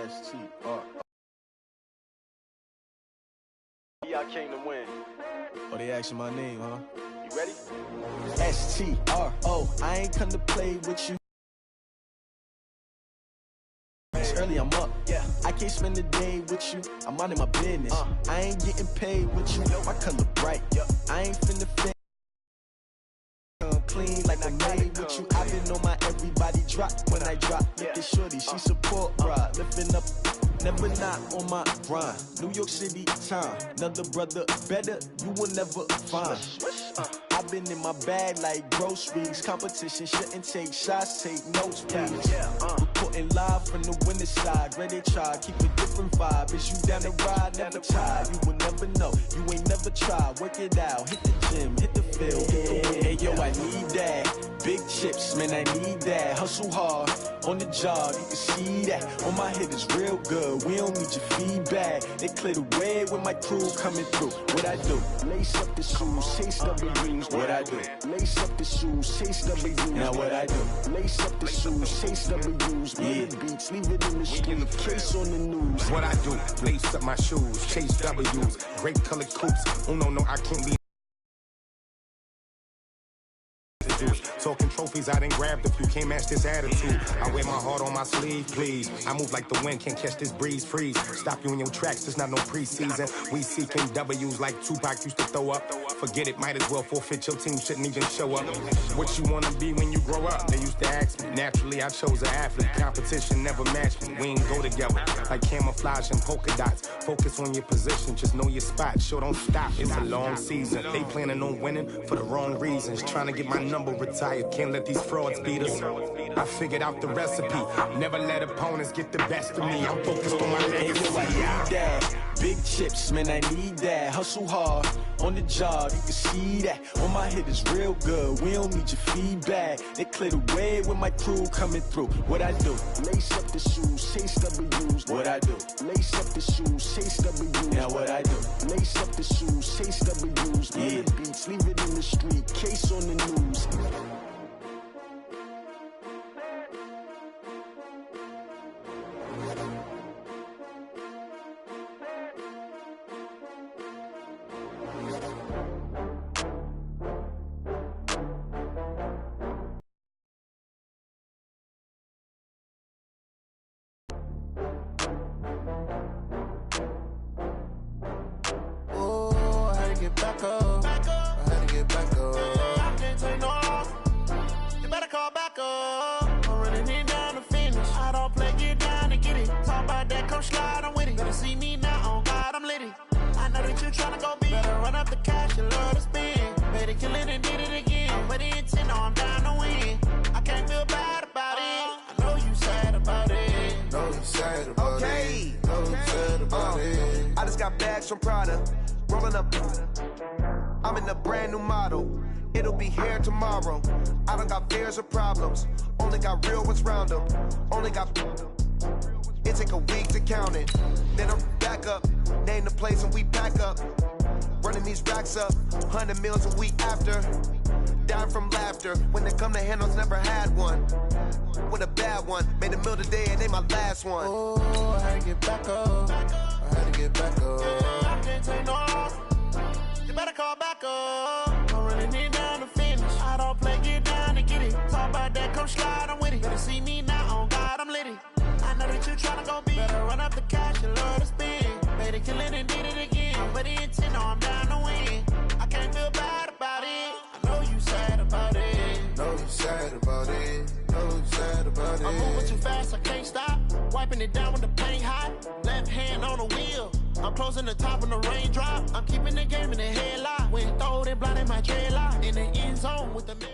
STR. I came to win. Oh, they asking my name, huh? You ready? STRO. I ain't come to play with you. Early, I'm up. Yeah. I can't spend the day with you. I'm minding my business. I ain't getting paid with you. My color bright. I ain't finna fit. Clean like I made with you. I've been on my everybody drop when I drop. Look at shorty, she support, bruh. Lifting up, never not on my grind. New York City time, another brother better, you will never find. I've been in my bag like groceries. Competition shouldn't take shots, take notes, please. Reporting live from the winning side. Ready to try, keep a different vibe. Is you down the ride, never tired. You will never know, you ain't never tried. Work it out, hit the gym, hit the field, hit the win. Hey yo, I need that. Big chips, man, I need that. Hustle hard, on the job, you can see that. On my hit is real good, we don't need your feedback. They clear the way with my crew coming through. What I do? Lace up the shoes, chase W's. What I do? Lace up the shoes, chase W's. Now what I do? Lace up the shoes, chase W's. Yeah. Beats, leave it in the street, case on the news. What I do? Lace up my shoes, chase W's. Great colored coupes. Oh no, I can't be. Talking trophies, I done grabbed a few, can't match this attitude. I wear my heart on my sleeve, please. I move like the wind, can't catch this breeze, freeze. Stop you in your tracks, it's not no preseason. We seeking W's like Tupac used to throw up. Forget it, might as well forfeit, your team shouldn't even show up. What you wanna be when you grow up? They used to ask me. Naturally, I chose an athlete. Competition never matched me. We ain't go together like camouflage and polka dots. Focus on your position, just know your spot. Sure, don't stop, it's a long season. They planning on winning for the wrong reasons. Trying to get my number retired, can't let these frauds beat us. I figured out the recipe, never let opponents get the best of me. I'm focused on my legacy. I need that. Big chips, man, I need that. Hustle hard, on the job, you can see that. On my hit is real good, we don't need your feedback. They clear the way with my crew coming through. What I do? Lace up the shoes, chase W's. What I do? Lace up the shoes, chase W's. Now what I do? Lace up the shoes, chase W's. Yeah. Beats, leave it in the street, case on the news. Back up. I had to get back up. I can't take no loss. You better call back up. I'm running it down to finish. I don't play, get down to get it. Talk about that, come slide, I'm with it. Better see me now, on God, I'm litty. I know that you tryna go big. Better run up the cash, you love to spend. Better kill it and did it again. But the intent, no, I'm down to win. I can't feel bad about it. I know you sad about it. Know you sad about it. Know you sad about it. I just got bags from Prada. Rolling up, I'm in a brand new model. It'll be here tomorrow. I don't got fears or problems. Only got real ones round them. Only got. It take a week to count it. Then I'm back up. Name the place and we pack up. Running these racks up. 100 meals a week after. Down from laughter. When they come to handles, never had one. With a bad one. Made a meal today and they my last one. Oh, I had to get back up. I had to get back up. I can't take no loss. You better call back up. I'm running it down to finish. I don't play, get down to get it. Talk about that, come slide, I'm with it. Better see me now, on God, I'm litty. I know that you tryna go big. Better run up the cash, you love to spend. Better kill it and did it again. But the intent, no, I'm down to win. I can't feel bad about it. I know you sad about it. Know you sad about it. Know you sad about it. I'm moving too fast, I can't stop. Wiping it down with the paint hot. Left hand on the wheel. I'm closing the top when the raindrop. I'm keeping the game in the headlock. When throwed and blinding my dreadlock. In the end zone with the man.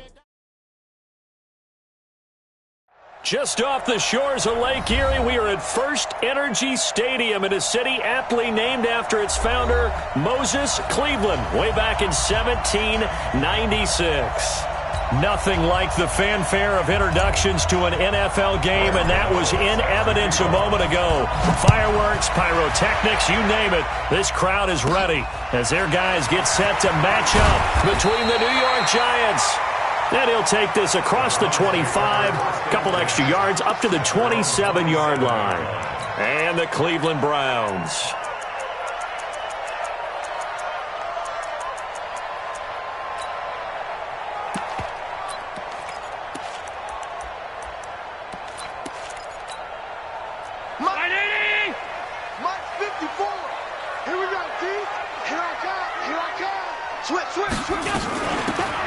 Just off the shores of Lake Erie, we are at First Energy Stadium in a city aptly named after its founder, Moses Cleveland, way back in 1796. Nothing like the fanfare of introductions to an NFL game, and that was in evidence a moment ago. Fireworks, pyrotechnics, you name it. This crowd is ready as their guys get set to match up between the New York Giants And he'll take this across the 25, a couple extra yards up to the 27-yard line. And the Cleveland Browns.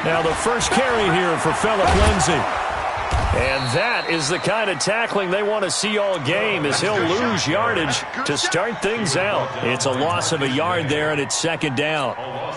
Now the first carry here for Phillip Lindsay. And that is the kind of tackling they want to see all game, as he'll lose yardage to start things out. It's a loss of a yard there, and it's second down.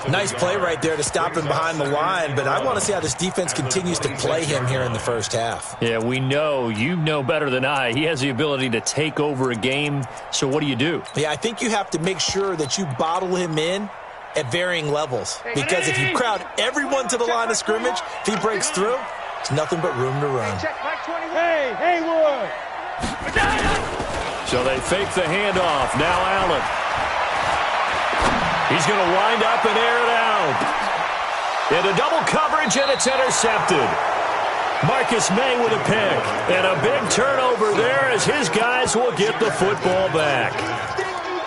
Nice play right there to stop him behind the line, but I want to see how this defense continues to play him here in the first half. Yeah, we know. You know better than I. He has the ability to take over a game, so what do you do? Yeah, I think you have to make sure that you bottle him in at varying levels, because if you crowd everyone to the line of scrimmage, if he breaks through, it's nothing but room to run. Hey, Haywood! So they fake the handoff. Now Allen. He's going to wind up and air it out. Into double coverage, and it's intercepted. Marcus May with a pick. And a big turnover there as his guys will get the football back.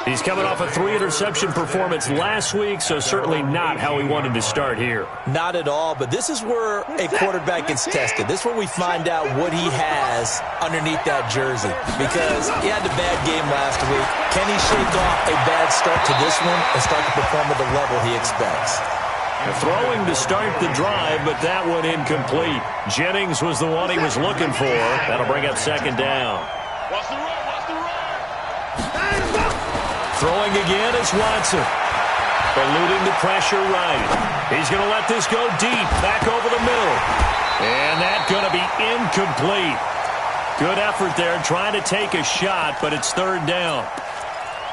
He's coming off a 3-interception performance last week, so certainly not how he wanted to start here. Not at all, but this is where a quarterback gets tested. This is where we find out what he has underneath that jersey, because he had a bad game last week. Can he shake off a bad start to this one and start to perform at the level he expects? Throwing to start the drive, but that one incomplete. Jennings was the one he was looking for. That'll bring up second down. Throwing again is Watson. Eluding the pressure right. He's going to let this go deep, back over the middle. And that's going to be incomplete. Good effort there, trying to take a shot, but it's third down.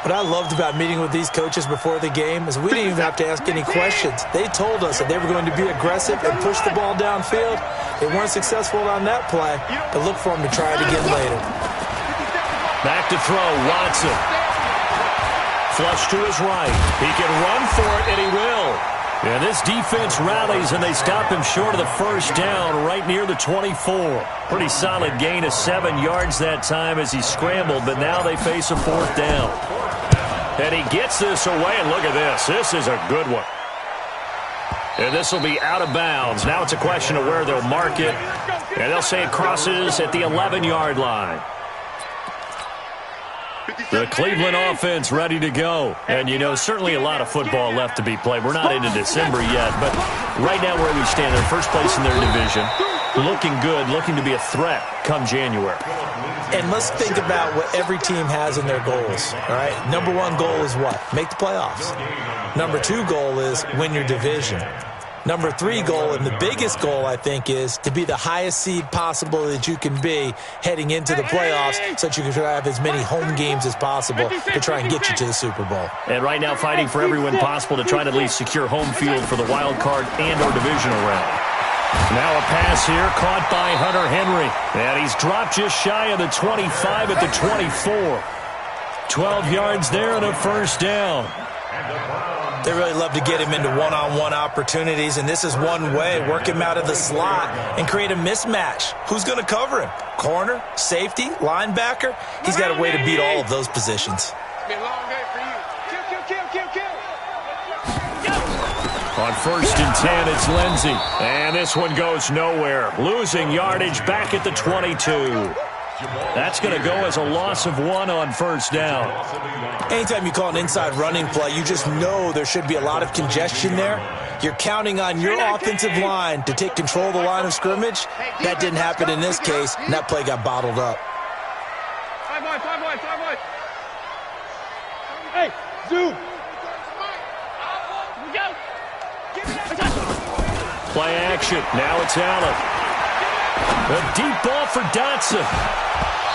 What I loved about meeting with these coaches before the game is we didn't even have to ask any questions. They told us that they were going to be aggressive and push the ball downfield. They weren't successful on that play, but look for them to try it again later. Back to throw, Watson. Flush to his right. He can run for it, and he will. And this defense rallies, and they stop him short of the first down right near the 24. Pretty solid gain of 7 yards that time as he scrambled, but now they face a fourth down. And he gets this away, and look at this. This is a good one. And this will be out of bounds. Now it's a question of where they'll mark it, and they'll say it crosses at the 11-yard line. The Cleveland offense ready to go. And, you know, certainly a lot of football left to be played. We're not into December yet, but right now where we stand, they're first place in their division. Looking good, looking to be a threat come January. And let's think about what every team has in their goals, all right? Number 1 goal is what? Make the playoffs. Number 2 goal is win your division. Number 3 goal, and the biggest goal, I think, is to be the highest seed possible that you can be heading into the playoffs so that you can have as many home games as possible to try and get you to the Super Bowl. And right now fighting for every win possible to try to at least secure home field for the wild card and or divisional round. Now a pass here caught by Hunter Henry. And he's dropped just shy of the 25 at the 24. 12 yards there and a first down. They really love to get him into one-on-one opportunities, and this is one way. Work him out of the slot and create a mismatch. Who's going to cover him? Corner, safety, linebacker? He's got a way to beat all of those positions. It's been a long day for you. Kill. On 1st and 10, it's Lindsay. And this one goes nowhere. Losing yardage back at the 22. That's going to go as a loss of 1 on first down. Anytime you call an inside running play, you just know there should be a lot of congestion there. You're counting on your offensive line to take control of the line of scrimmage. That didn't happen in this case, and that play got bottled up. Five boy. Hey, zoom. Play action. Now it's Allen. A deep ball for Dotson.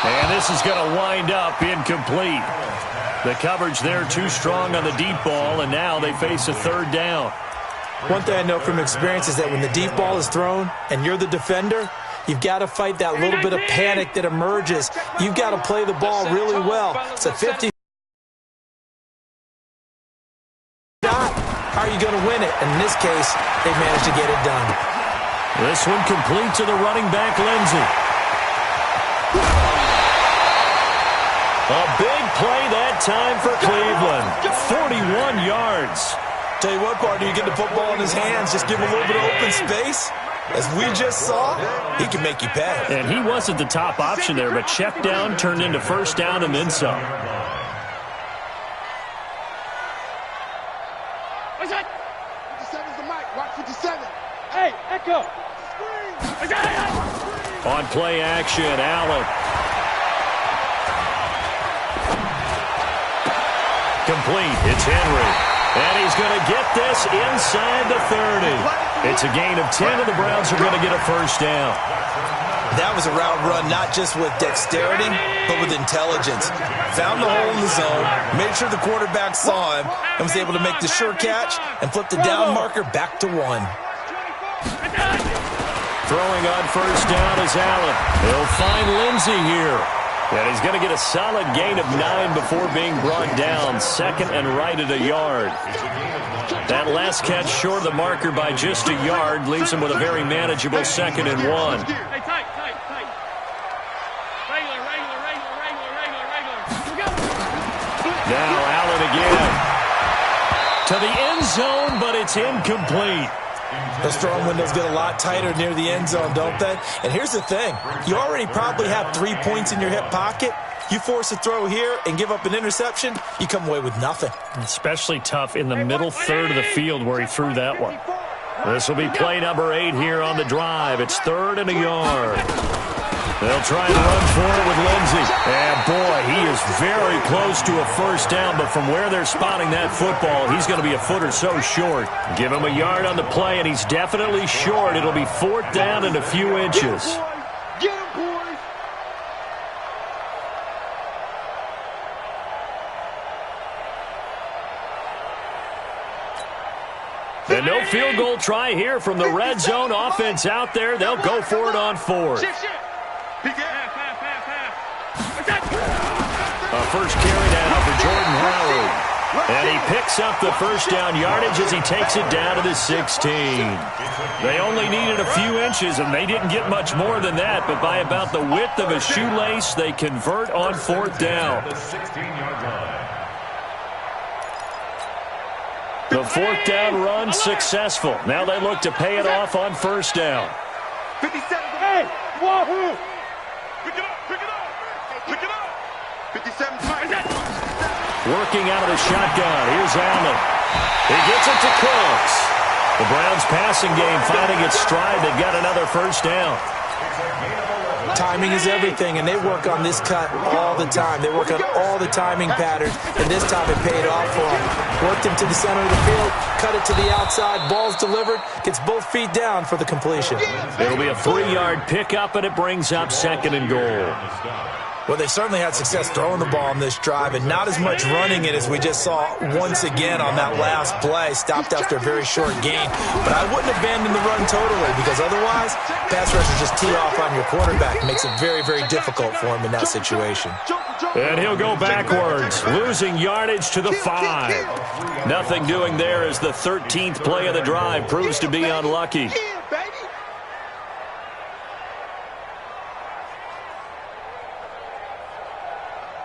And this is going to wind up incomplete. The coverage there too strong on the deep ball, and now they face a third down. One thing I know from experience is that when the deep ball is thrown and you're the defender, you've got to fight that little bit of panic that emerges. You've got to play the ball really well. It's a 50 shot. How are you going to win it? And in this case, they managed to get it done. This one complete to the running back, Lindsey. A big play that time for Cleveland. 41 yards. Tell you what, partner, you get the football in his hands, just give him a little bit of open space. As we just saw, he can make you pay. And he wasn't the top option there, but check down turned into first down and then some. What's that? 57's the mic. Watch 57. Hey, Echo. On play action, Allen. Complete. It's Henry. And he's going to get this inside the 30. It's a gain of 10, and the Browns are going to get a first down. That was a route run, not just with dexterity, but with intelligence. Found the hole in the zone, made sure the quarterback saw him, and was able to make the sure catch and flip the down marker back to 1. Throwing on first down is Allen. He'll find Lindsey here. And he's going to get a solid gain of 9 before being brought down. Second and right at a yard. That last catch short of the marker by just a yard leaves him with a very manageable 2nd and 1. Hey, tight. Regular. Now Allen again. To the end zone, but it's incomplete. The strong windows get a lot tighter near the end zone, don't they? And here's the thing. You already probably have 3 points in your hip pocket. You force a throw here and give up an interception, you come away with nothing. Especially tough in the middle third of the field where he threw that one. This will be play number 8 here on the drive. It's 3rd and a yard. They'll try and run for it with Lindsey. And, boy, he is very close to a first down, but from where they're spotting that football, he's going to be a foot or so short. Give him a yard on the play, and he's definitely short. It'll be 4th down and a few inches. Get him, boys. And no field goal try here from the red zone. Offense out there. They'll go for it on 4th. A first carry now for Jordan Howard. And he picks up the first down yardage as he takes it down to the 16. They only needed a few inches, and they didn't get much more than that. But by about the width of a shoelace, they convert on 4th down. The 4th down run successful. Now they look to pay it off on first down. 57. Hey, wahoo! Pick it up. 57. Working out of the shotgun. Here's Allen. He gets it to Cooks. The Browns passing game finding its stride. They've got another first down. Timing is everything, and they work on this cut all the time. They work on all the timing patterns, and this time it paid off for them. Worked him to the center of the field, cut it to the outside, ball's delivered, gets both feet down for the completion. It'll be a 3-yard pickup, and it brings up 2nd and goal. Well, they certainly had success throwing the ball on this drive, and not as much running it as we just saw once again on that last play. Stopped after a very short gain. But I wouldn't abandon the run totally, because otherwise, pass rushers just tee off on your quarterback. It makes it very, very difficult for him in that situation. And he'll go backwards, losing yardage to the 5. Nothing doing there as the 13th play of the drive proves to be unlucky.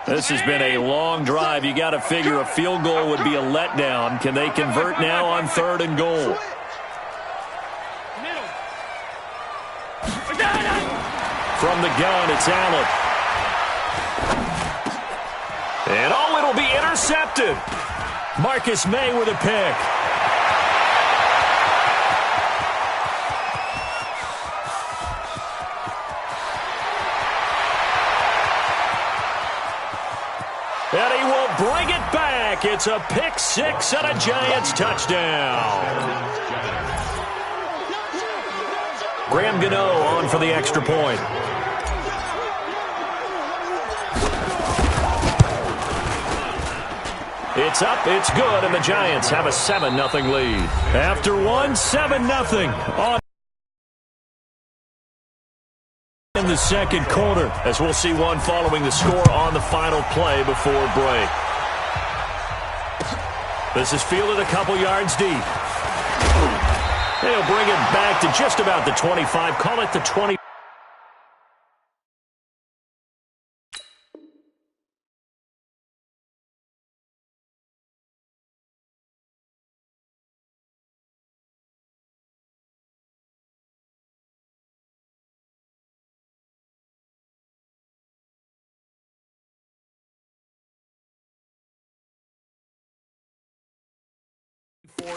This has been a long drive. You got to figure a field goal would be a letdown. Can they convert now on 3rd and goal? From the gun, it's Allen. And it'll be intercepted. Marcus May with a pick. And he will bring it back. It's a pick 6 and a Giants touchdown. Graham Gano on for the extra point. It's up, it's good, and the Giants have a 7-0 lead. After one, 7-0 on in the second quarter, as we'll see one following the score on the final play before break. This is fielded a couple yards deep. They'll bring it back to just about the 25. Call it the 20.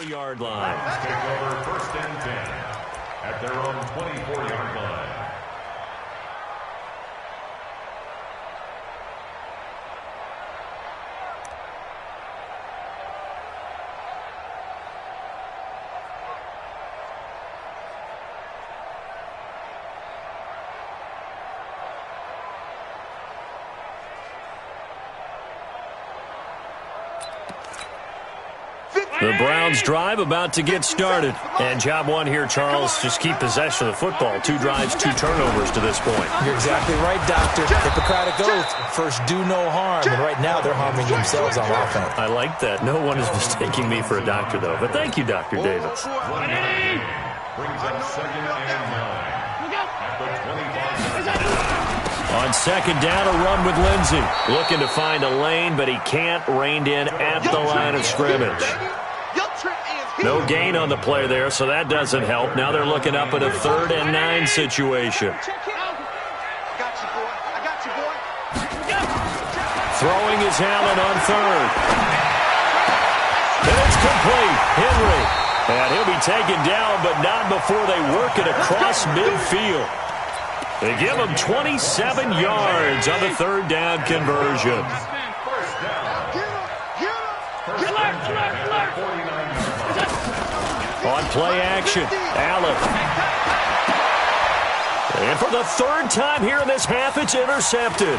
Yard line. Take over 1st and 10 at their own 24-yard line. The Browns drive about to get started. And job one here, Charles, just keep possession of the football. 2 drives, 2 turnovers to this point. You're exactly right, Doctor. Hippocratic oath. First, do no harm. And right now, they're harming themselves on offense. I like that. No one is mistaking me for a doctor, though. But thank you, Dr. Davis. Brings up 2nd and 9 at the 25-yard line. On 2nd down, a run with Lindsey. Looking to find a lane, but he can't. Reined in at the line of scrimmage. No gain on the play there, so that doesn't help. Now they're looking up at a 3rd and 9 situation. Throwing is Allen on 3rd. And it's complete. Henry. And he'll be taken down, but not before they work it across midfield. They give him 27 yards on the 3rd down conversion. On play action, Allen. And for the 3rd time here in this half, it's intercepted.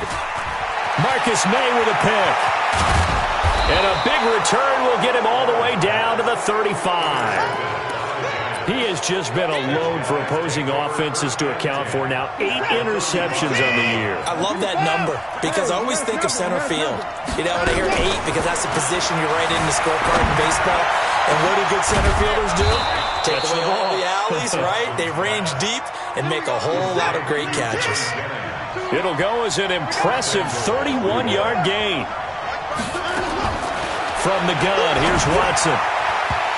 Marcus May with a pick. And a big return will get him all the way down to the 35. He has just been a load for opposing offenses to account for now. 8 interceptions on the year. I love that number because I always think of center field. You know, when I hear 8, because that's the position you're right in the scorecard in baseball. And what do good center fielders do? Take away all the alleys, right? They range deep and make a whole lot of great catches. It'll go as an impressive 31-yard gain. From the gun, here's Watson.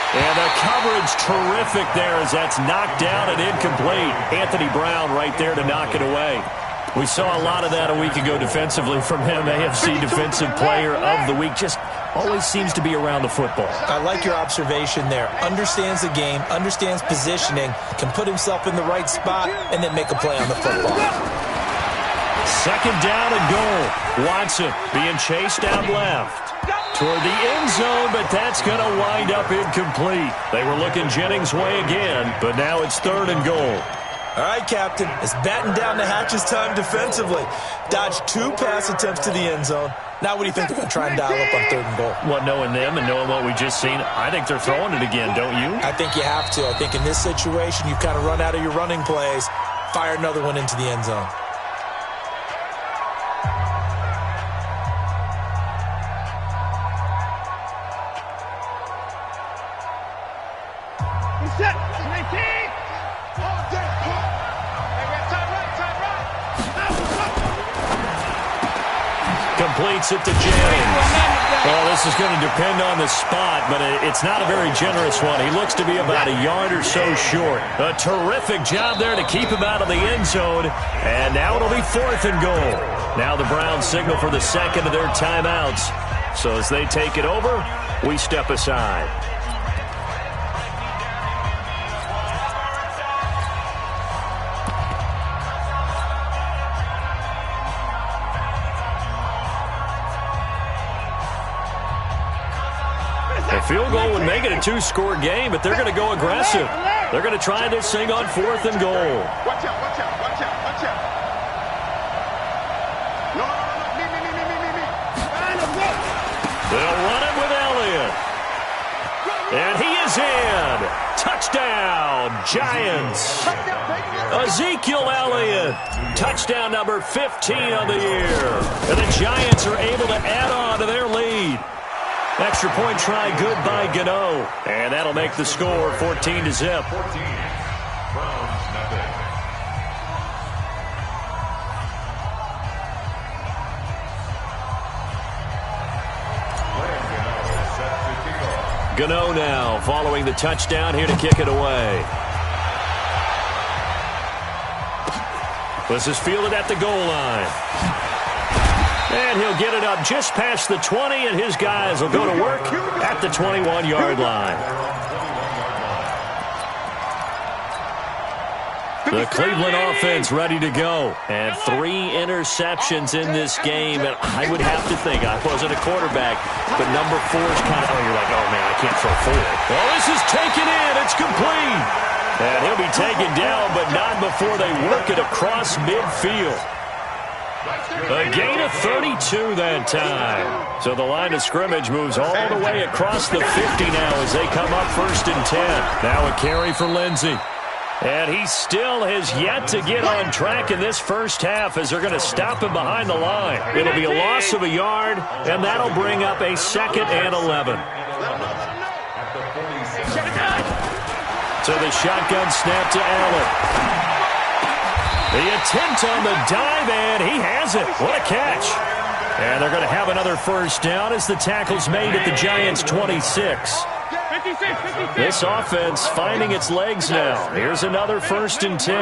And the coverage terrific there as that's knocked down and incomplete. Anthony Brown right there to knock it away. We saw a lot of that a week ago defensively from him. AFC Defensive Player of the Week. Just always seems to be around the football. I like your observation there. Understands the game, understands positioning, can put himself in the right spot, and then make a play on the football. 2nd down and goal. Watson being chased out left. Toward the end zone, but that's going to wind up incomplete. They were looking Jennings' way again, but now it's 3rd and goal. All right, Captain. It's batten down the hatches time defensively. Dodged 2 pass attempts to the end zone. Now what do you think they're going to try and dial up on 3rd and goal? Well, knowing them and knowing what we just seen, I think they're throwing it again, don't you? I think you have to. I think in this situation, you've kind of run out of your running plays. Fire another one into the end zone. Completes it to Jennings. Well, this is going to depend on the spot, but it's not a very generous one. He looks to be about a yard or so short. A terrific job there to keep him out of the end zone. And now it'll be 4th and goal. Now the Browns signal for the 2nd of their timeouts. So as they take it over, we step aside. A field goal would make it a 2-score game, but they're going to go aggressive. They're going to try this thing on 4th and goal. Watch out, watch out, watch out, watch out. No, me. They'll run it with Elliott. And he is in. Touchdown, Giants. Ezekiel Elliott. Touchdown number 15 on the year. And the Giants are able to add on to their lead. Extra point try good by Gano. And that'll make the score 14-0. 14. Browns nothing. Gano now following the touchdown here to kick it away. This is fielded at the goal line. And he'll get it up just past the 20, and his guys will go to work at the 21-yard line. The Cleveland offense ready to go. And 3 interceptions in this game. And I would have to think, I wasn't a quarterback, but number 4 is kind of, you're like, oh, man, I can't throw 4. Well, this is taken in. It's complete. And he'll be taken down, but not before they work it across midfield. A gain of 32 that time. So the line of scrimmage moves all the way across the 50 now as they come up 1st and 10. Now a carry for Lindsey. And he still has yet to get on track in this first half as they're going to stop him behind the line. It'll be a loss of a yard, and that'll bring up a 2nd and 11. So the shotgun snap to Allen. The attempt on the dive, and he has it. What a catch. And they're going to have another first down as the tackle's made at the Giants' 26. This offense finding its legs now. Here's another 1st and 10.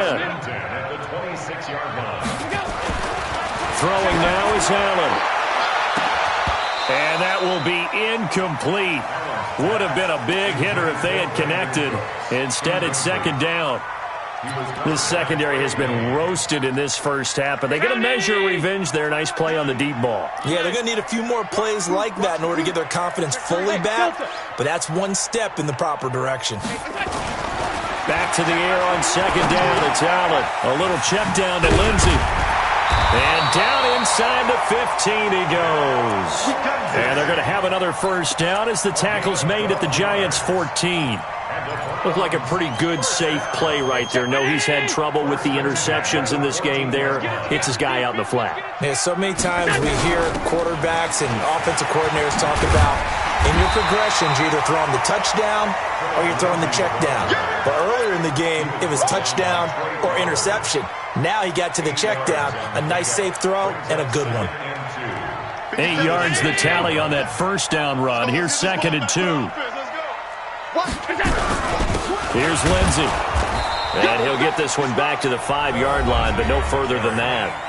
Throwing now is Allen. And that will be incomplete. Would have been a big hitter if they had connected. Instead, it's 2nd down. This secondary has been roasted in this first half, but they're going to measure revenge there. Nice play on the deep ball. Yeah, they're going to need a few more plays like that in order to get their confidence fully back, but that's one step in the proper direction. Back to the air on 2nd down. It's Allen. A little check down to Lindsey. And down inside the 15 he goes. And they're going to have another first down as the tackle's made at the Giants' 14. Looked like a pretty good, safe play right there. No, he's had trouble with the interceptions in this game there. Hits his guy out in the flat. Yeah, so many times we hear quarterbacks and offensive coordinators talk about in your progressions, you're either throwing the touchdown or you're throwing the check down. But earlier in the game, it was touchdown or interception. Now he got to the check down, a nice safe throw, and a good one. 8 yards the tally on that first down run. Here's 2nd and 2. Here's Lindsey. And he'll get this one back to the 5-yard line, but no further than that.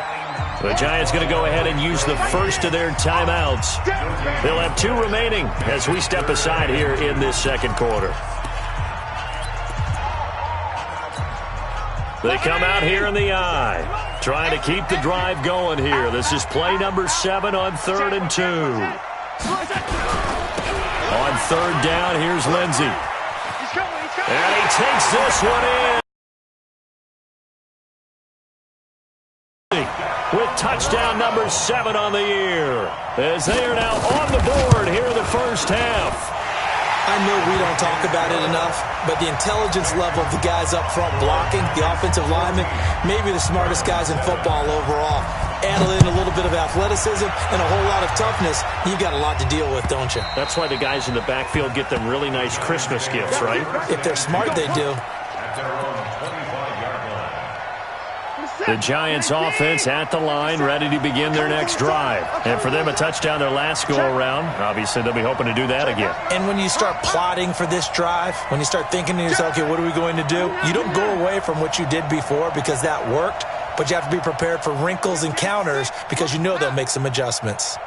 The Giants going to go ahead and use the first of their timeouts. They'll have 2 remaining as we step aside here in this second quarter. They come out here in the eye, trying to keep the drive going here. This is play number 7 on 3rd and 2. On 3rd down, here's Lindsey. And he takes this one in. With touchdown number 7 on the year. As they are now on the board here in the first half. I know we don't talk about it enough, but the intelligence level of the guys up front blocking, the offensive linemen, maybe the smartest guys in football overall. Add in a little bit of athleticism and a whole lot of toughness, you've got a lot to deal with, don't you? That's why the guys in the backfield get them really nice Christmas gifts, right? If they're smart, they do. The Giants offense at the line, ready to begin their next drive. And for them, a touchdown their last go-around. Obviously, they'll be hoping to do that again. And when you start plotting for this drive, when you start thinking to yourself, okay, what are we going to do? You don't go away from what you did before because that worked, but you have to be prepared for wrinkles and counters because you know they'll make some adjustments.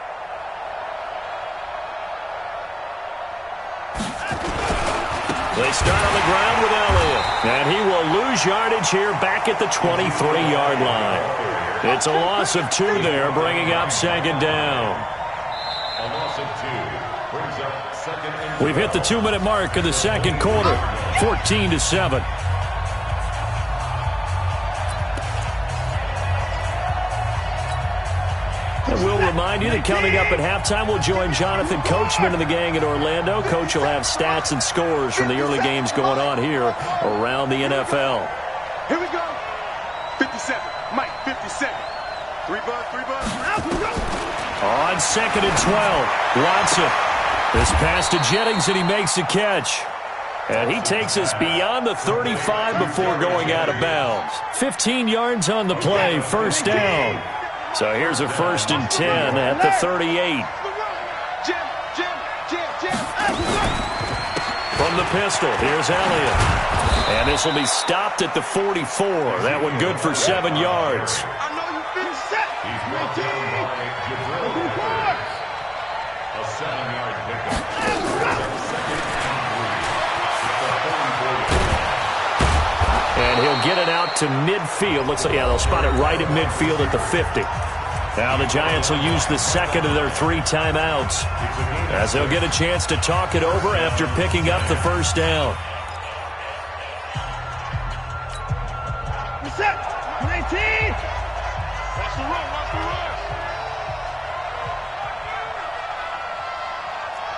They start on the ground with Elliott, and he will lose yardage here back at the 23-yard line. It's a loss of 2 there, bringing up 2nd down. A loss of 2 brings up 2nd and 2. We've hit the 2-minute mark of the second quarter, 14-7. And we'll remind you that coming up at halftime, we'll join Jonathan Coachman and the gang in Orlando. Coach will have stats and scores from the early games going on here around the NFL. Here we go. 57. Mike, 57. 3 bucks. On 2nd and 12, Watson. This pass to Jennings, and he makes the catch. And he takes us beyond the 35 before going out of bounds. 15 yards on the play, first down. So here's a 1st and 10 at the 38. From the pistol, here's Elliott. And this will be stopped at the 44. That one good for 7 yards. I know you feel set. A 7-yard pickup. And he'll get it out to midfield. Looks like, yeah, they'll spot it right at midfield at the 50. Now the Giants will use the second of their 3 timeouts, as they'll get a chance to talk it over after picking up the first down. Set. 19. Watch the run. Watch the run.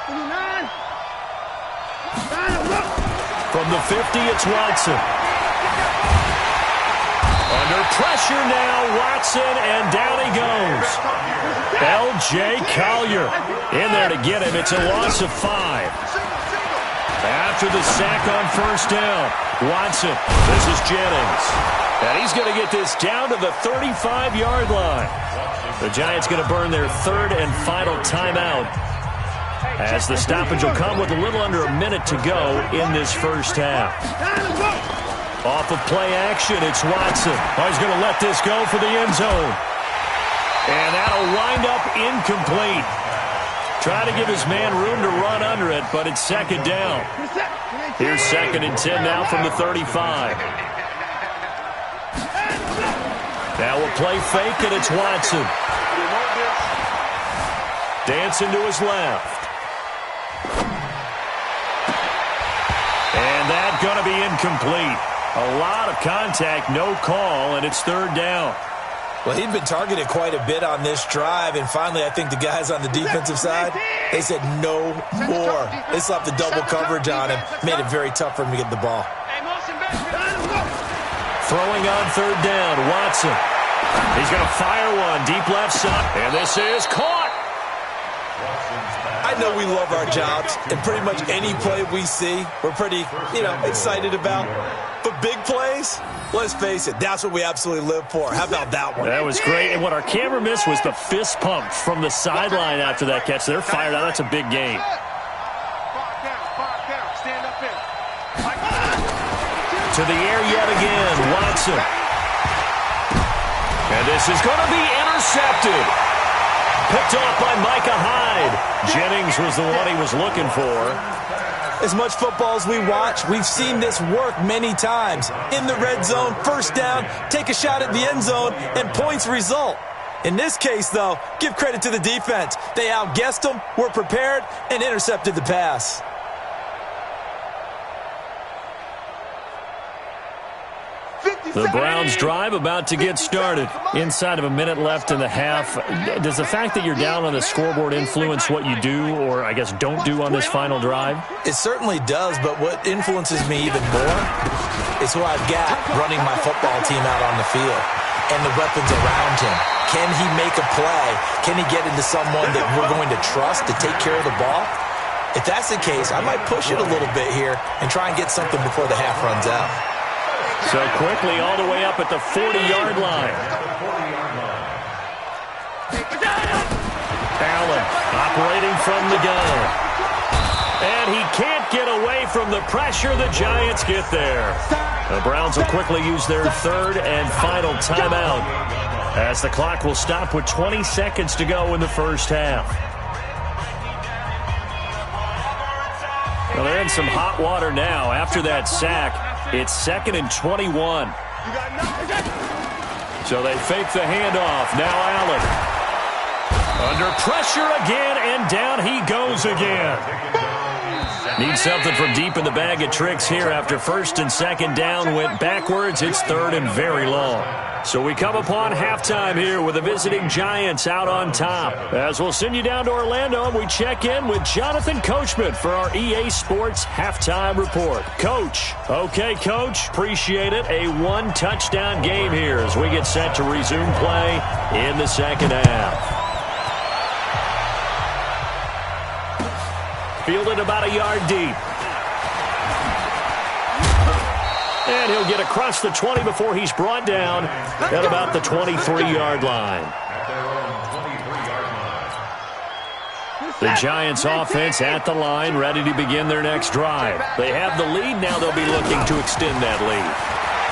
29. From the 50, it's Watson. Under pressure now, Watson, and down he goes. L.J. Collier in there to get him. It's a loss of 5. After the sack on first down, Watson, this is Jennings. And he's going to get this down to the 35-yard line. The Giants going to burn their 3rd and final timeout, as the stoppage will come with a little under a minute to go in this first half. Off of play action, it's Watson. Oh, he's going to let this go for the end zone. And that'll wind up incomplete. Trying to give his man room to run under it, but it's second down. Here's 2nd and 10 now from the 35. Now we'll play fake, and it's Watson. Dancing to his left. And that's going to be incomplete. A lot of contact, no call, and it's 3rd down. Well, he'd been targeted quite a bit on this drive, and finally I think the guys on the defensive side, they said no more. They slapped the double coverage on him, made it very tough for him to get the ball. Throwing on 3rd down, Watson. He's going to fire one deep left side, and this is caught. I know we love our jobs, and pretty much any play we see, we're pretty, excited about. But big plays, let's face it, that's what we absolutely live for. How about that one? That was great, and what our camera missed was the fist pump from the sideline after that catch. They're fired out. That's a big game. To the air yet again, Watson. And this is going to be intercepted. Picked off by Micah Hyde. Jennings was the one he was looking for. As much football as we watch, we've seen this work many times. In the red zone, first down, take a shot at the end zone, and points result. In this case, though, give credit to the defense. They outguessed them, were prepared, and intercepted the pass. The Browns drive about to get started. Inside of a minute left in the half. Does the fact that you're down on the scoreboard influence what you do, or I guess don't do on this final drive? It certainly does, but what influences me even more is who I've got running my football team out on the field and the weapons around him. Can he make a play? Can he get into someone that we're going to trust to take care of the ball? If that's the case, I might push it a little bit here and try and get something before the half runs out. So quickly all the way up at the 40-yard line. Allen operating from the gun. And he can't get away from the pressure. The Giants get there. The Browns will quickly use their 3rd and final timeout, as the clock will stop with 20 seconds to go in the first half. Well, they're in some hot water now after that sack. It's 2nd and 21. So they fake the handoff. Now Allen. Under pressure again, and down he goes again. Need something from deep in the bag of tricks here after 1st and 2nd down. Went backwards. It's 3rd and very long. So we come upon halftime here with the visiting Giants out on top. As we'll send you down to Orlando, and we check in with Jonathan Coachman for our EA Sports Halftime Report. Coach. Okay, Coach. Appreciate it. A 1-touchdown game here as we get set to resume play in the second half. Fielded about a yard deep. And he'll get across the 20 before he's brought down at about the 23-yard line. The Giants offense at the line, ready to begin their next drive. They have the lead. Now they'll be looking to extend that lead.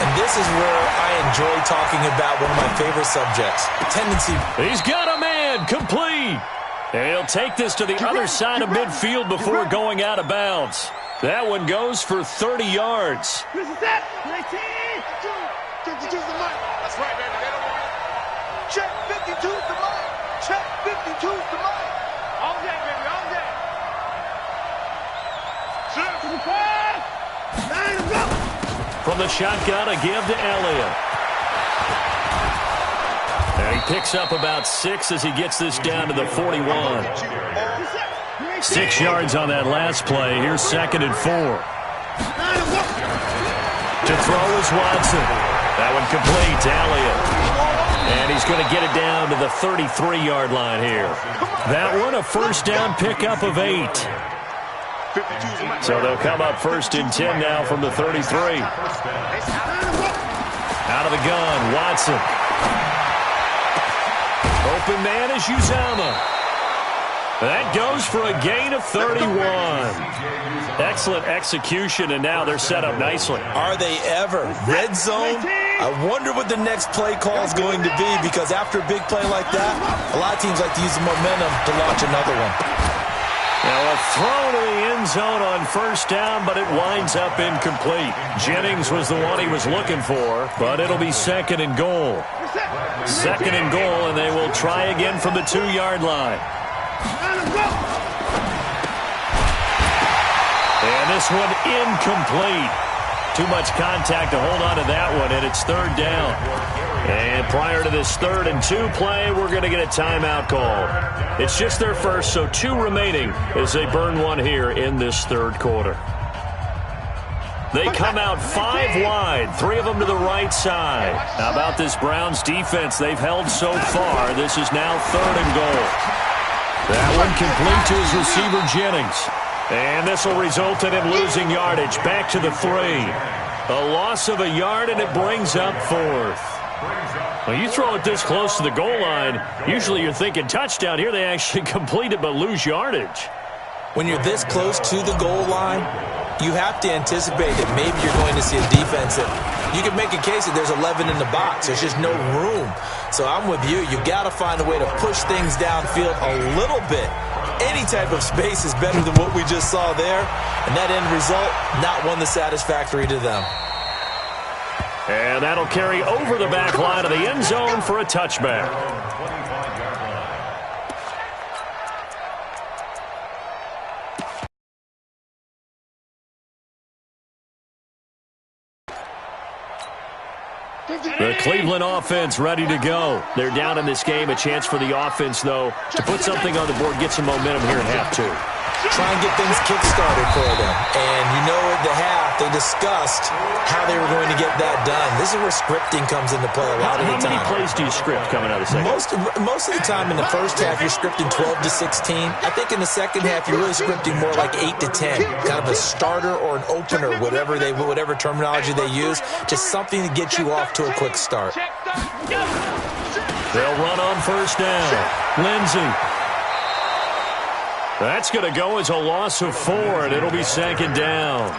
And this is where I enjoy talking about one of my favorite subjects, tendency. He's got a man, complete. And he'll take this to the other side of midfield before going out of bounds. That one goes for 30 yards. This is it. 19. 52's the mic. That's right, baby. They don't want it. Check 52's the mic. Check 52's the mic. All day, baby. All day. From the shotgun, a give to Elliott. And he picks up about 6 as he gets this down to the 41. 6 yards on that last play. Here's 2nd and 4. To throw is Watson. That one complete to Elliott. And he's going to get it down to the 33-yard line here. That one a first down pickup of 8. So they'll come up 1st and 10 now from the 33. Out of the gun, Watson. Open man is Uzama. That goes for a gain of 31. Excellent execution, and now they're set up nicely. Are they ever? Red zone? I wonder what the next play call is going to be, because after a big play like that, a lot of teams like to use the momentum to launch another one. Now a throw to the end zone on 1st down, but it winds up incomplete. Jennings was the one he was looking for, but it'll be 2nd and goal. 2nd and goal, and they will try again from the 2-yard line. And this one incomplete. Too much contact to hold on to that one, and it's 3rd down. And prior to this 3rd and 2 play, we're going to get a timeout call. It's just their first, so 2 remaining as they burn one here in this 3rd quarter. They come out 5 wide, 3 of them to the right side. How about this Browns defense they've held so far? This is now 3rd and goal. That one complete to his receiver, Jennings. And this will result in him losing yardage. Back to the 3. A loss of a yard, and it brings up 4th. Well, you throw it this close to the goal line, usually you're thinking touchdown. Here they actually complete it but lose yardage. When you're this close to the goal line, you have to anticipate that maybe you're going to see a defense that you can make a case that there's 11 in the box. There's just no room. So I'm with you. You've got to find a way to push things downfield a little bit. Any type of space is better than what we just saw there. And that end result, not one that's satisfactory to them. And that'll carry over the back line of the end zone for a touchback. The Cleveland offense ready to go. They're down in this game. A chance for the offense, though, to put something on the board, get some momentum here in half 2. Try and get things kick-started for them. And you know at the half, they discussed how they were going to get that done. This is where scripting comes into play a lot of the time. How many plays do you script coming out of the second? Most of the time in the first half, you're scripting 12 to 16. I think in the second half, you're really scripting more like 8 to 10. Kind of a starter or an opener, whatever terminology they use. Just something to get you off to a quick start. They'll run on 1st down. Lindsey. That's going to go as a loss of 4, and it'll be 2nd down.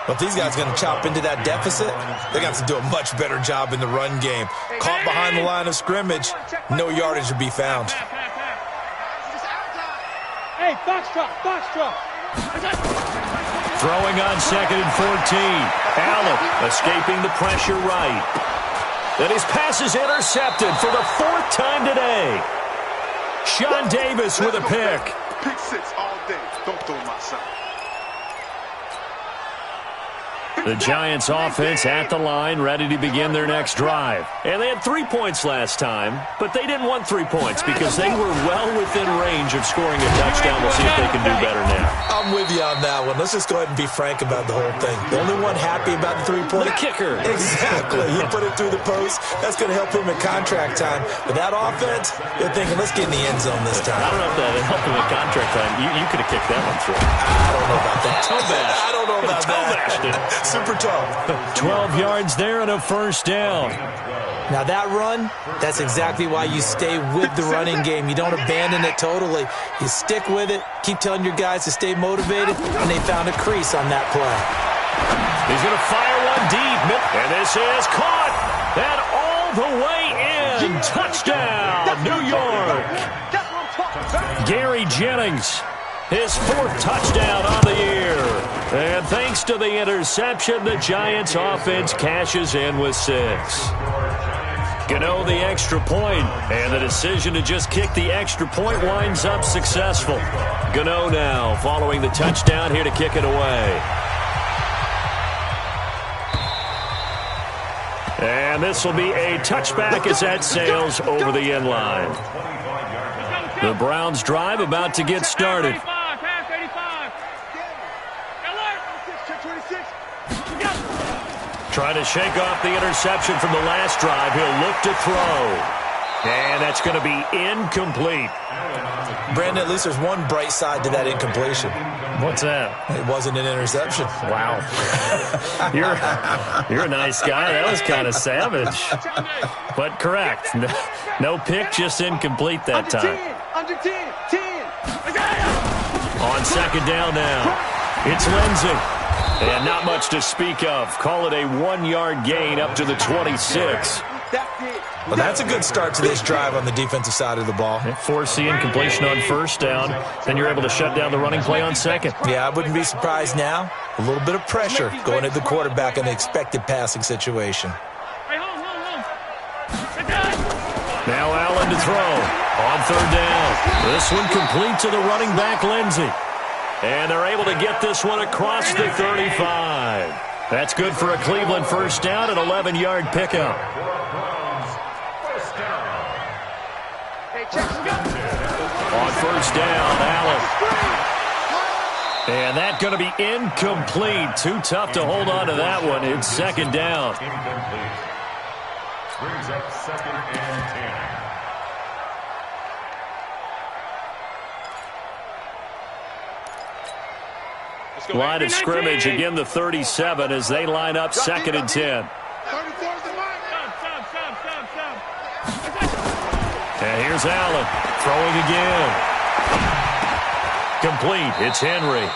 But if these guys are going to chop into that deficit, they got to do a much better job in the run game. Caught behind the line of scrimmage, no yardage to be found. Hey, box drop. Throwing on 2nd and 14. Allen escaping the pressure right. And his pass is intercepted for the 4th time today. Sean Davis with a pick. Pick 6 all day. Don't throw my son. The Giants offense at the line, ready to begin their next drive. And they had 3 points last time, but they didn't want 3 points because they were well within range of scoring a touchdown. We'll see if they can do better now. I'm with you on that one. Let's just go ahead and be frank about the whole thing. The only one happy about the 3-point? The kicker. Exactly. He put it through the post. That's going to help him in contract time. But that offense, they're thinking, let's get in the end zone this time. I don't know if that helped him in contract time. You could have kicked that one through. I don't know about that. I don't know about that. Super tough. 12 yards there and a first down. Now that run, that's exactly why you stay with the running game. You don't abandon it totally. You stick with it, keep telling your guys to stay motivated, and they found a crease on that play. He's going to fire one deep, and this is caught. And all the way in. Touchdown, New York. Gary Jennings, his 4th touchdown on the year. And thanks to the interception, the Giants offense cashes in with 6. Gano the extra point, and the decision to just kick the extra point winds up successful. Gano now following the touchdown here to kick it away. And this will be a touchback as that sails over the end line. The Browns drive about to get started. Trying to shake off the interception from the last drive. He'll look to throw. And that's going to be incomplete. Brandon, at least there's one bright side to that incompletion. What's that? It wasn't an interception. Wow. You're a nice guy. That was kind of savage. But correct. No pick, just incomplete that time. Under 10. On second down now, it's Lindsey. And not much to speak of. Call it a 1-yard gain up to the 26. Well, that's a good start to this drive on the defensive side of the ball. Force the incompletion on first down. Then you're able to shut down the running play on second. Yeah, I wouldn't be surprised now. A little bit of pressure going at the quarterback in the expected passing situation. Now Allen to throw on third down. This one complete to the running back, Lindsey. And they're able to get this one across the 35. That's good for a Cleveland first down, an 11-yard pickup. On first down, Allen. And that's going to be incomplete. Too tough to hold on to that one. It's second down. Brings up second and 10. Line of scrimmage, again the 37 as they line up second and 10. And here's Allen throwing again. Complete. It's Henry.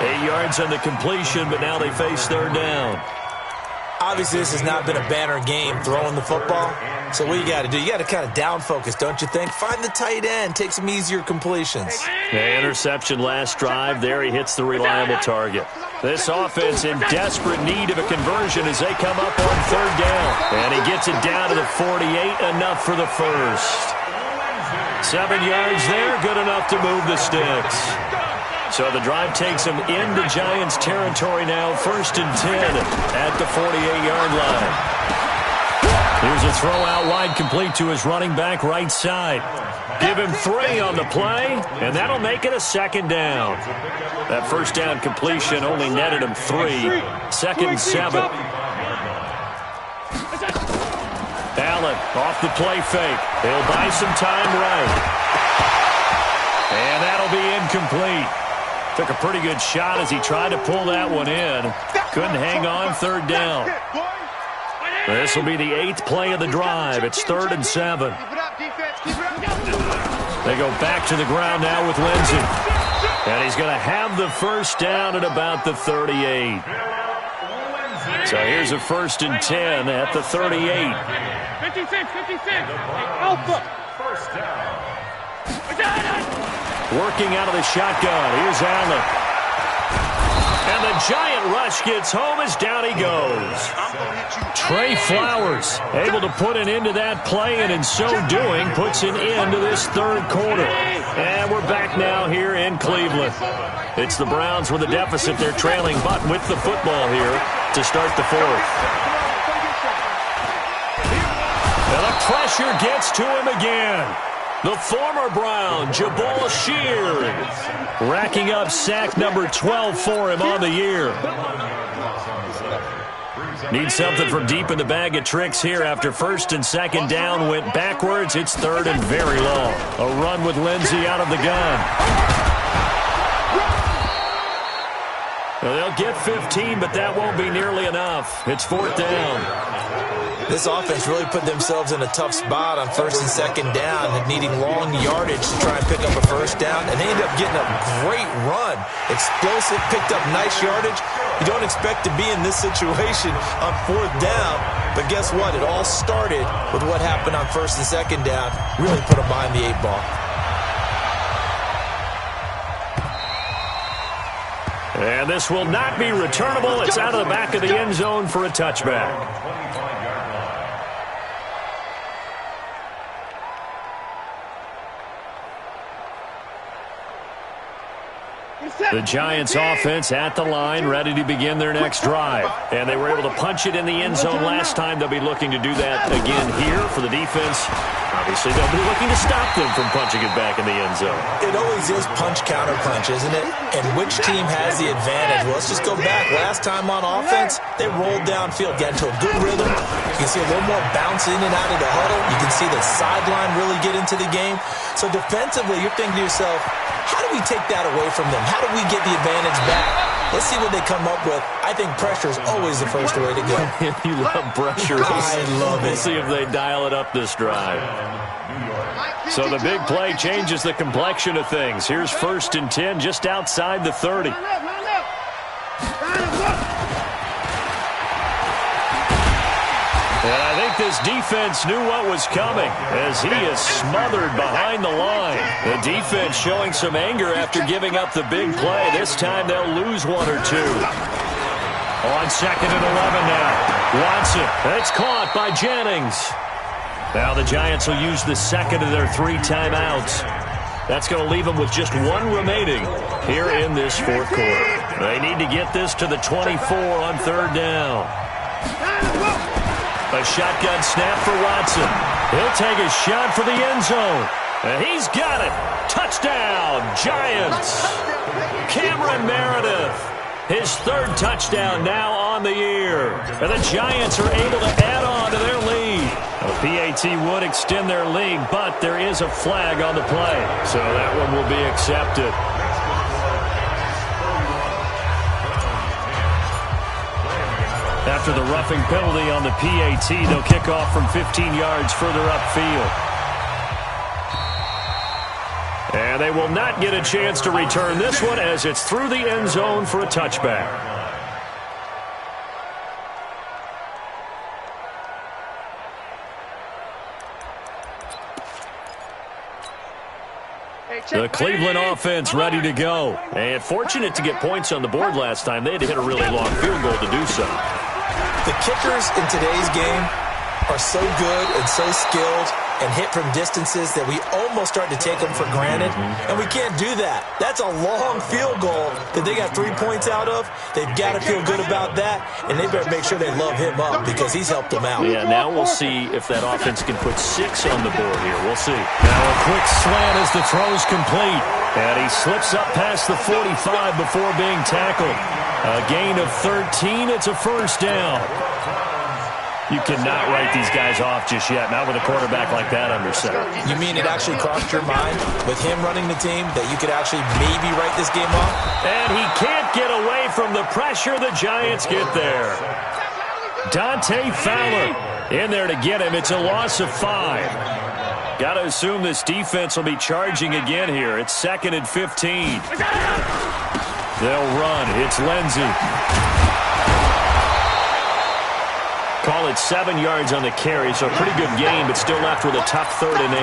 8 yards on the completion, but now they face third down. Obviously, this has not been a banner game throwing the football. So what you got to do, you got to kind of down focus, don't you think? Find the tight end, take some easier completions. The interception last drive. There he hits the reliable target. This offense in desperate need of a conversion as they come up on third down. And he gets it down to the 48, enough for the first. 7 yards there, good enough to move the sticks. So the drive takes him into Giants territory now, first and 10 at the 48-yard line. Here's a throw out wide, complete to his running back right side. Give him 3 on the play, and that'll make it a second down. That first down completion only netted him 3. Second and 7. Allen off the play fake. He'll buy some time right. And that'll be incomplete. Took a pretty good shot as he tried to pull that one in. Couldn't hang on, third down. This will be the 8th play of the drive. It's third and 7. They go back to the ground now with Lindsey. And he's going to have the first down at about the 38. So here's a first and 10 at the 38. 56. Alpha. First down. Working out of the shotgun. Here's Allen. And the giant rush gets home as down he goes. Trey Flowers able to put an end to that play, and in so doing puts an end to this third quarter. And we're back now here in Cleveland. It's the Browns with a deficit. They're trailing, but with the football here to start the fourth. And the pressure gets to him again. The former Brown, Jabal Sheard, racking up sack number 12 for him on the year. Needs something from deep in the bag of tricks here after first and second down went backwards. It's third and very long. A run with Lindsey out of the gun. Well, they'll get 15, but that won't be nearly enough. It's fourth down. This offense really put themselves in a tough spot on first and second down and needing long yardage to try and pick up a first down, and they ended up getting a great run. Explosive, picked up nice yardage. You don't expect to be in this situation on fourth down, but guess what? It all started with what happened on first and second down. Really put them behind the 8 ball. And this will not be returnable. It's out of the back of the end zone for a touchback. The Giants offense at the line, ready to begin their next drive. And they were able to punch it in the end zone last time. They'll be looking to do that again here for the defense. Obviously, they'll be looking to stop them from punching it back in the end zone. It always is punch-counter-punch, isn't it? And which team has the advantage? Well, let's just go back. Last time on offense, they rolled downfield, got into a good rhythm. You can see a little more bounce in and out of the huddle. You can see the sideline really get into the game. So defensively, you're thinking to yourself, how do we take that away from them? How do we get the advantage back? Let's see what they come up with. I think pressure is always the first way to go. You love pressure. I love it. We'll see if they dial it up this drive. So the big play changes the complexion of things. Here's first and 10 just outside the 30. And I think this defense knew what was coming as he is smothered behind the line. The defense showing some anger after giving up the big play. This time they'll lose one or two. On second and 11 now. Watson. It's caught by Jennings. Now the Giants will use the second of their 3 timeouts. That's going to leave them with just 1 remaining here in this fourth quarter. They need to get this to the 24 on third down. A shotgun snap for Watson. He'll take a shot for the end zone. And he's got it. Touchdown, Giants. Cameron Meredith. His 3rd touchdown now on the year. And the Giants are able to add on to their lead. A PAT would extend their lead, but there is a flag on the play. So that one will be accepted. After the roughing penalty on the PAT, they'll kick off from 15 yards further upfield. And they will not get a chance to return this one as it's through the end zone for a touchback. The Cleveland offense ready to go. And fortunate to get points on the board last time. They had to hit a really long field goal to do so. The kickers in today's game are so good and so skilled and hit from distances that we almost start to take them for granted, and we can't do that. That's a long field goal that they got 3 points out of. They've got to feel good about that, and they better make sure they love him up because he's helped them out. Yeah, now we'll see if that offense can put 6 on the board here. We'll see. Now a quick slant as the throw's complete, and he slips up past the 45 before being tackled. A gain of 13. It's a first down. You cannot write these guys off just yet, not with a quarterback like that under center. You mean it actually crossed your mind with him running the team that you could actually maybe write this game off? And he can't get away from the pressure. The Giants get there. Dante Fowler in there to get him. It's a loss of 5. Got to assume this defense will be charging again here. It's 2nd and 15. They'll run. It's Lindsey. Call it 7 yards on the carry, so a pretty good game, but still left with a tough 3rd and 8.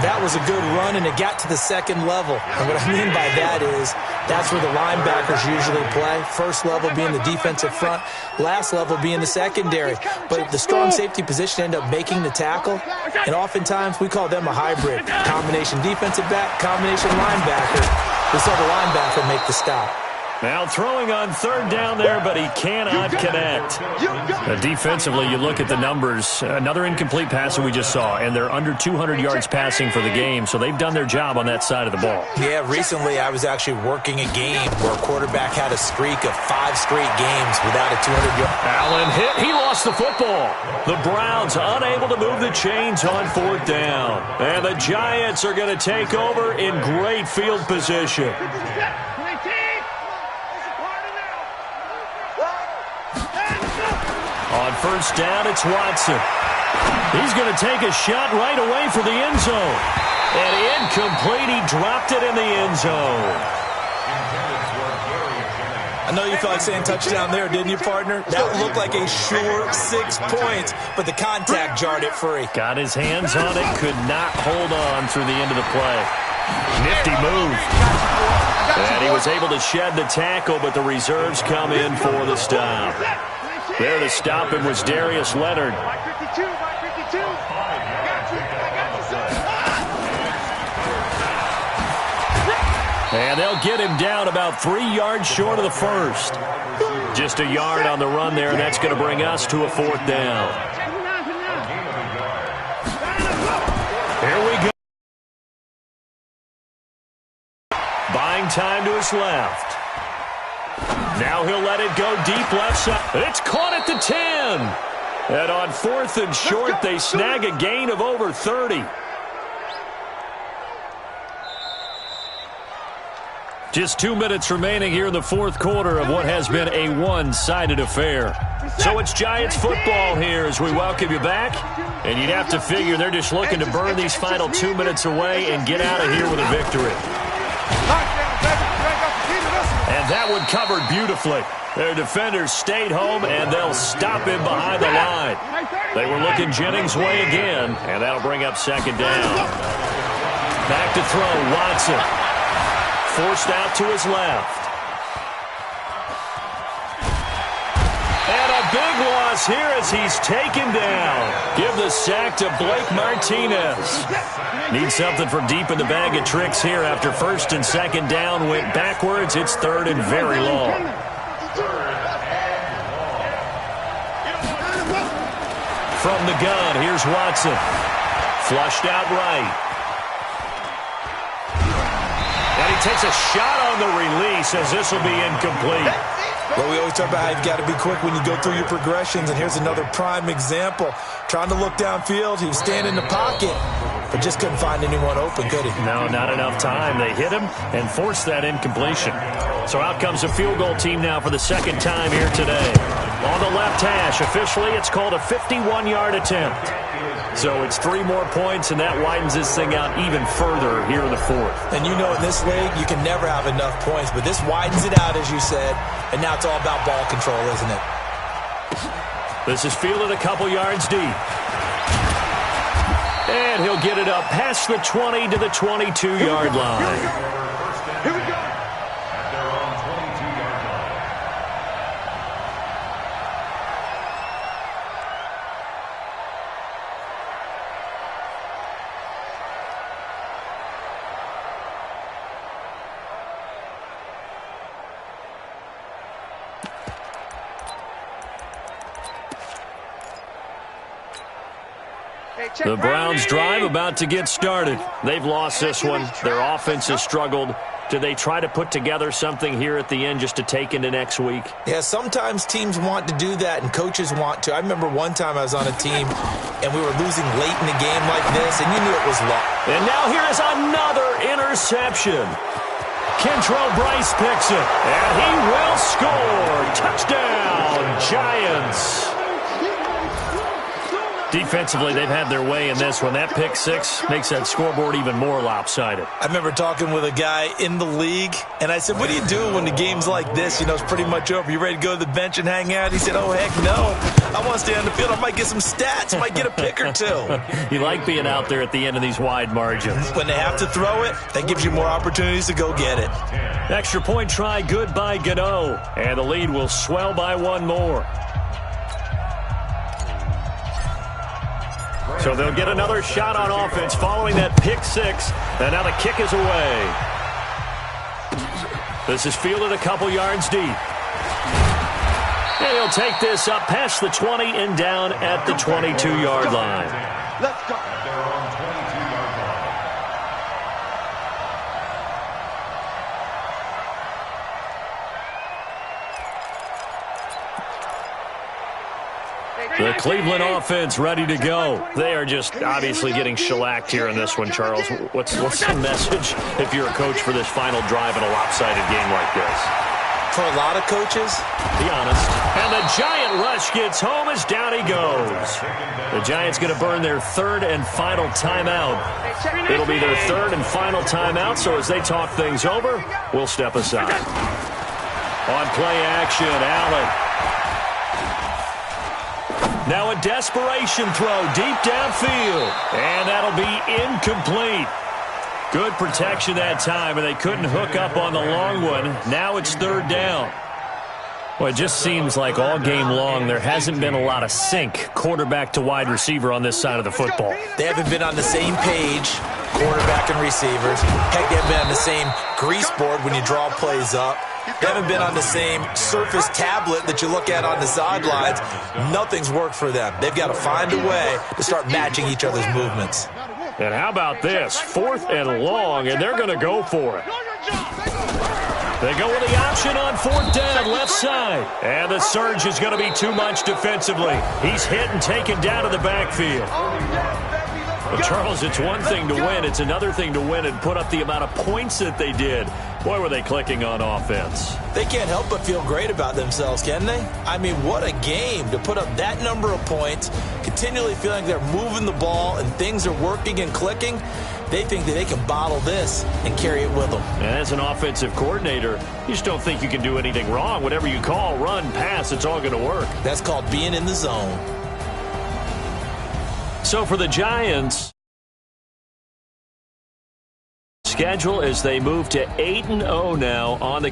That was a good run, and it got to the second level. And what I mean by that is That's where the linebackers usually play. First level being the defensive front, last level being the secondary. But the strong safety position end up making the tackle, and oftentimes we call them a hybrid. Combination defensive back, combination linebacker. We saw the linebacker make the stop. Now throwing on third down there, but he cannot connect. Defensively, you look at the numbers. Another incomplete pass that we just saw, and they're under 200 yards passing for the game, so they've done their job on that side of the ball. Yeah, recently I was actually working a game where a quarterback had a streak of 5 straight games without a 200-yard. Allen hit. He lost the football. The Browns unable to move the chains on fourth down. And the Giants are going to take over in great field position. On first down, it's Watson. He's going to take a shot right away for the end zone. And incomplete. He dropped it in the end zone. I know you felt like saying touchdown there, didn't you, partner? That looked like a short 6 points, but the contact jarred it free. Got his hands on it, could not hold on through the end of the play. Nifty move. And he was able to shed the tackle, but the reserves come in for the stop. There to stop him was Darius Leonard. And they'll get him down about 3 yards short of the first. Just a yard on the run there, and that's going to bring us to a fourth down. Here we go. Buying time to his left. Now he'll let it go deep left side. It's caught at the 10. And on fourth and short, they snag a gain of over 30. Just 2 minutes remaining here in the fourth quarter of what has been a one-sided affair. So it's Giants football here as we welcome you back. And you'd have to figure they're just looking to burn these final 2 minutes away and get out of here with a victory. And that one covered beautifully. Their defenders stayed home, and they'll stop him behind the line. They were looking Jennings' way again, and that'll bring up second down. Back to throw, Watson. Forced out to his left. And a big loss here as he's taken down. Give the sack to Blake Martinez. Need something from deep in the bag of tricks here after first and second down went backwards. It's third and very long. From the gun, here's Watson. Flushed out right. And he takes a shot on the release as this will be incomplete. Well, we always talk about how you've got to be quick when you go through your progressions, and here's another prime example. Trying to look downfield, he was standing in the pocket, but just couldn't find anyone open, could he? No, not enough time. They hit him and forced that incompletion. So out comes a field goal team now for the second time here today. On the left hash, officially it's called a 51-yard attempt. So it's 3 more points, and that widens this thing out even further here in the fourth. And you know in this league, you can never have enough points, but this widens it out, as you said, and now it's all about ball control, isn't it? This is fielded a couple yards deep. And he'll get it up past the 20 to the 22-yard line. Here we go. The Browns drive about to get started. They've lost this one. Their offense has struggled. Do they try to put together something here at the end just to take into next week? Yeah, sometimes teams want to do that and coaches want to. I remember one time I was on a team and we were losing late in the game like this, and you knew it was lost. And now here is another interception. Kentrell Bryce picks it, and he will score. Touchdown, Giants. Defensively, they've had their way in this one. That pick six makes that scoreboard even more lopsided. I remember talking with a guy in the league, and I said, what do you do when the game's like this? You know, it's pretty much over. You ready to go to the bench and hang out? He said, oh, heck no. I want to stay on the field. I might get some stats. Might get a pick or two. You like being out there at the end of these wide margins. When they have to throw it, that gives you more opportunities to go get it. Extra point try, good by Gano. And the lead will swell by one more. So they'll get another shot on offense following that pick six. And now the kick is away. This is fielded a couple yards deep. And he'll take this up past the 20 and down at the 22-yard line. Let's go. The Cleveland offense ready to go. They are just obviously getting shellacked here in this one, Charles. What's the message if you're a coach for this final drive in a lopsided game like this? For a lot of coaches, be honest. And the Giant rush gets home as down he goes. The Giants going to burn their third and final timeout. It'll be their third and final timeout, so as they talk things over, we'll step aside. On play action, Allen. Now a desperation throw deep downfield. And that'll be incomplete. Good protection that time, and they couldn't hook up on the long one. Now it's third down. Well, it just seems like all game long there hasn't been a lot of sync quarterback to wide receiver on this side of the football. They haven't been on the same page, quarterback and receivers. Heck, they haven't been on the same grease board when you draw plays up. They haven't been on the same Surface tablet that you look at on the sidelines. Nothing's worked for them. They've got to find a way to start matching each other's movements. And how about this? 4th and long, and they're going to go for it. They go with the option on 4th down, left side. And the surge is going to be too much defensively. He's hit and taken down to the backfield. Well, Charles, it's one thing to win. It's another thing to win and put up the amount of points that they did. Boy, were they clicking on offense. They can't help but feel great about themselves, can they? I mean, what a game to put up that number of points, continually feeling they're moving the ball and things are working and clicking. They think that they can bottle this and carry it with them. And as an offensive coordinator, you just don't think you can do anything wrong. Whatever you call, run, pass, it's all going to work. That's called being in the zone. So for the Giants, schedule as they move to 8-0 now on the